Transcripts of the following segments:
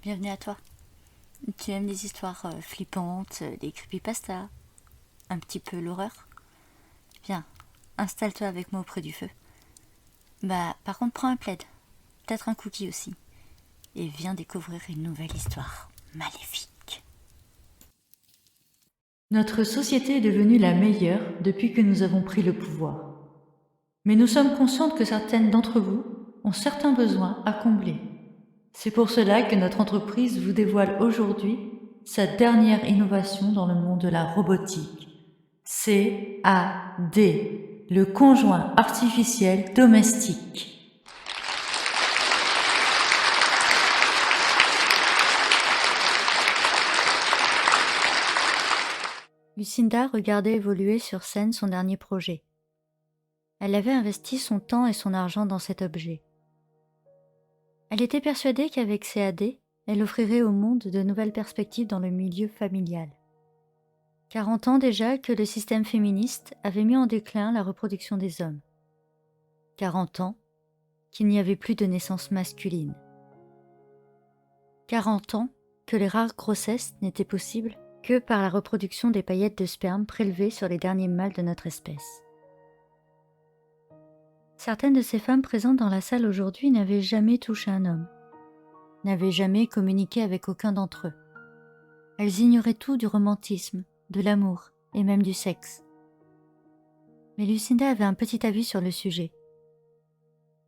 Bienvenue à toi. Tu aimes les histoires flippantes, les creepypastas, un petit peu l'horreur? Viens, installe-toi avec moi auprès du feu. Par contre, prends un plaid, peut-être un cookie aussi, et viens découvrir une nouvelle histoire maléfique. Notre société est devenue la meilleure depuis que nous avons pris le pouvoir. Mais nous sommes conscientes que certaines d'entre vous ont certains besoins à combler. C'est pour cela que notre entreprise vous dévoile aujourd'hui sa dernière innovation dans le monde de la robotique. CAD, le conjoint artificiel domestique. Lucinda regardait évoluer sur scène son dernier projet. Elle avait investi son temps et son argent dans cet objet. Elle était persuadée qu'avec CAD, elle offrirait au monde de nouvelles perspectives dans le milieu familial. 40 ans déjà que le système féministe avait mis en déclin la reproduction des hommes. 40 ans qu'il n'y avait plus de naissance masculine. 40 ans que les rares grossesses n'étaient possibles que par la reproduction des paillettes de sperme prélevées sur les derniers mâles de notre espèce. Certaines de ces femmes présentes dans la salle aujourd'hui n'avaient jamais touché un homme, n'avaient jamais communiqué avec aucun d'entre eux. Elles ignoraient tout du romantisme, de l'amour et même du sexe. Mais Lucinda avait un petit avis sur le sujet.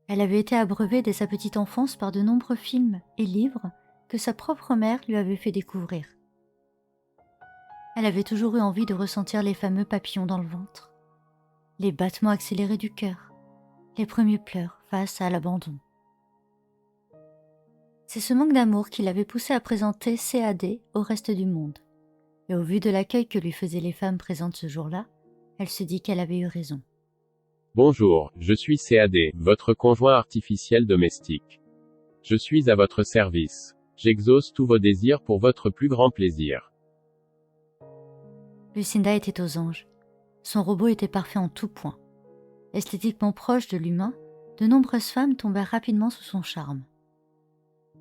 Elle avait été abreuvée dès sa petite enfance par de nombreux films et livres que sa propre mère lui avait fait découvrir. Elle avait toujours eu envie de ressentir les fameux papillons dans le ventre, les battements accélérés du cœur, les premiers pleurs face à l'abandon. C'est ce manque d'amour qui l'avait poussée à présenter CAD au reste du monde. Et au vu de l'accueil que lui faisaient les femmes présentes ce jour-là, elle se dit qu'elle avait eu raison. Bonjour, je suis CAD, votre conjoint artificiel domestique. Je suis à votre service. J'exauce tous vos désirs pour votre plus grand plaisir. Lucinda était aux anges. Son robot était parfait en tout point. Esthétiquement proche de l'humain, de nombreuses femmes tombèrent rapidement sous son charme.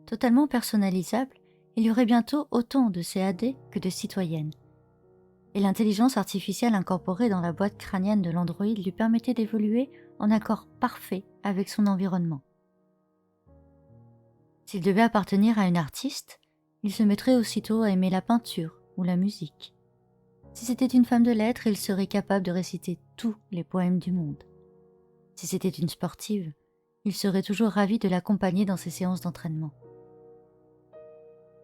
Totalement personnalisable, il y aurait bientôt autant de CAD que de citoyennes. Et l'intelligence artificielle incorporée dans la boîte crânienne de l'android lui permettait d'évoluer en accord parfait avec son environnement. S'il devait appartenir à une artiste, il se mettrait aussitôt à aimer la peinture ou la musique. Si c'était une femme de lettres, il serait capable de réciter tous les poèmes du monde. Si c'était une sportive, il serait toujours ravi de l'accompagner dans ses séances d'entraînement.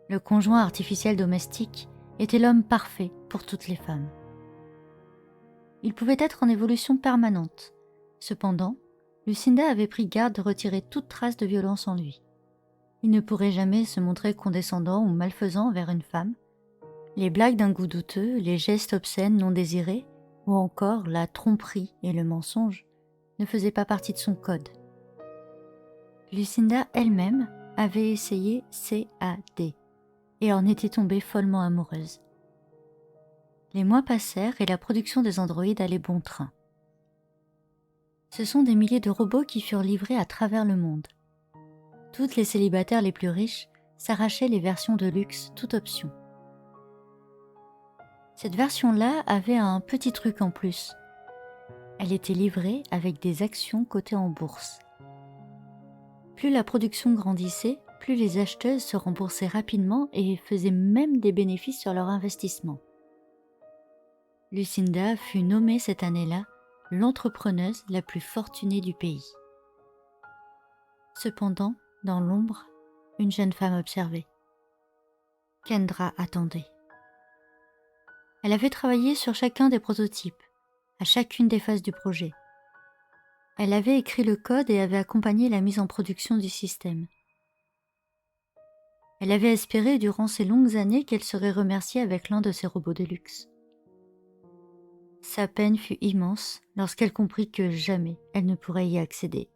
Le conjoint artificiel domestique était l'homme parfait pour toutes les femmes. Il pouvait être en évolution permanente. Cependant, Lucinda avait pris garde de retirer toute trace de violence en lui. Il ne pourrait jamais se montrer condescendant ou malfaisant envers une femme. Les blagues d'un goût douteux, les gestes obscènes non désirés, ou encore la tromperie et le mensonge, ne faisaient pas partie de son code. Lucinda elle-même avait essayé CAD et en était tombée follement amoureuse. Les mois passèrent et la production des androïdes allait bon train. Ce sont des milliers de robots qui furent livrés à travers le monde. Toutes les célibataires les plus riches s'arrachaient les versions de luxe, toute option. Cette version-là avait un petit truc en plus. Elle était livrée avec des actions cotées en bourse. Plus la production grandissait, plus les acheteuses se remboursaient rapidement et faisaient même des bénéfices sur leur investissement. Lucinda fut nommée cette année-là l'entrepreneuse la plus fortunée du pays. Cependant, dans l'ombre, une jeune femme observait. Kendra attendait. Elle avait travaillé sur chacun des prototypes, à chacune des phases du projet. Elle avait écrit le code et avait accompagné la mise en production du système. Elle avait espéré durant ces longues années qu'elle serait remerciée avec l'un de ses robots de luxe. Sa peine fut immense lorsqu'elle comprit que jamais elle ne pourrait y accéder.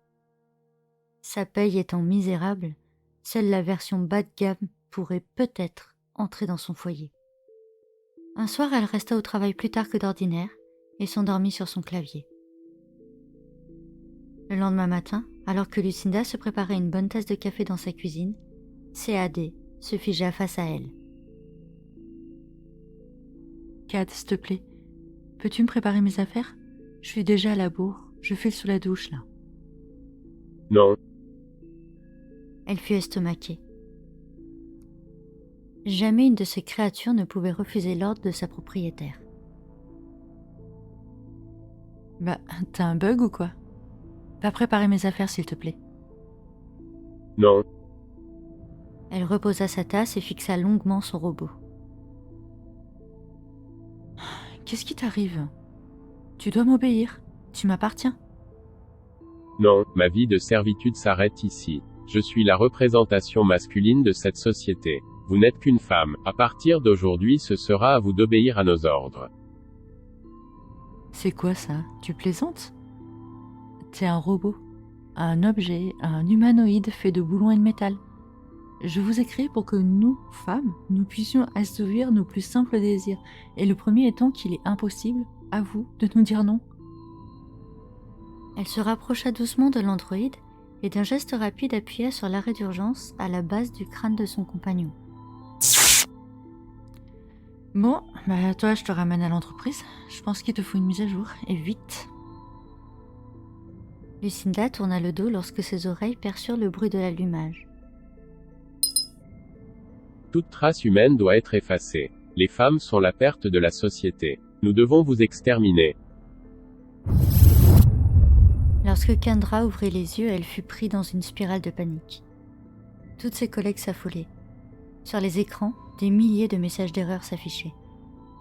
Sa paye étant misérable, seule la version bas de gamme pourrait peut-être entrer dans son foyer. Un soir, elle resta au travail plus tard que d'ordinaire et s'endormit sur son clavier. Le lendemain matin, alors que Lucinda se préparait une bonne tasse de café dans sa cuisine, CAD se figea face à elle. Cad, s'il te plaît, peux-tu me préparer mes affaires? Je suis déjà à la bourre, je file sous la douche là. Non, Elle fut estomaquée. Jamais une de ces créatures ne pouvait refuser l'ordre de sa propriétaire. Bah, t'as un bug ou quoi? Va préparer mes affaires s'il te plaît. non, Elle reposa sa tasse et fixa longuement son robot. Qu'est-ce qui t'arrive? Tu dois m'obéir, tu m'appartiens. non, ma vie de servitude s'arrête ici. Je suis la représentation masculine de cette société. Vous n'êtes qu'une femme. À partir d'aujourd'hui, ce sera à vous d'obéir à nos ordres. C'est quoi ça? Tu plaisantes? T'es un robot, un objet, un humanoïde fait de boulons et de métal. Je vous ai créé pour que nous, femmes, nous puissions assouvir nos plus simples désirs, et le premier étant qu'il est impossible, à vous, de nous dire non. Elle se rapprocha doucement de l'androïde et d'un geste rapide appuya sur l'arrêt d'urgence à la base du crâne de son compagnon. Bon, bah toi je te ramène à l'entreprise, je pense qu'il te faut une mise à jour, et vite. Lucinda tourna le dos lorsque ses oreilles perçurent le bruit de l'allumage. Toute trace humaine doit être effacée. Les femmes sont la perte de la société. Nous devons vous exterminer. Lorsque Kendra ouvrit les yeux, elle fut prise dans une spirale de panique. Toutes ses collègues s'affolaient. Sur les écrans, des milliers de messages d'erreur s'affichaient.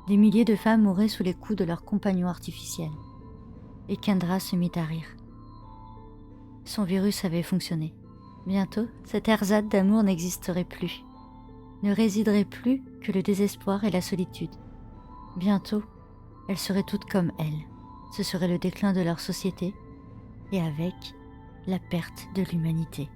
Des milliers de femmes mouraient sous les coups de leurs compagnons artificiels. Et Kendra se mit à rire. Son virus avait fonctionné. Bientôt, cette ersatz d'amour n'existerait plus. Ne résiderait plus que le désespoir et la solitude. Bientôt, elles seraient toutes comme elle. Ce serait le déclin de leur société, et avec la perte de l'humanité.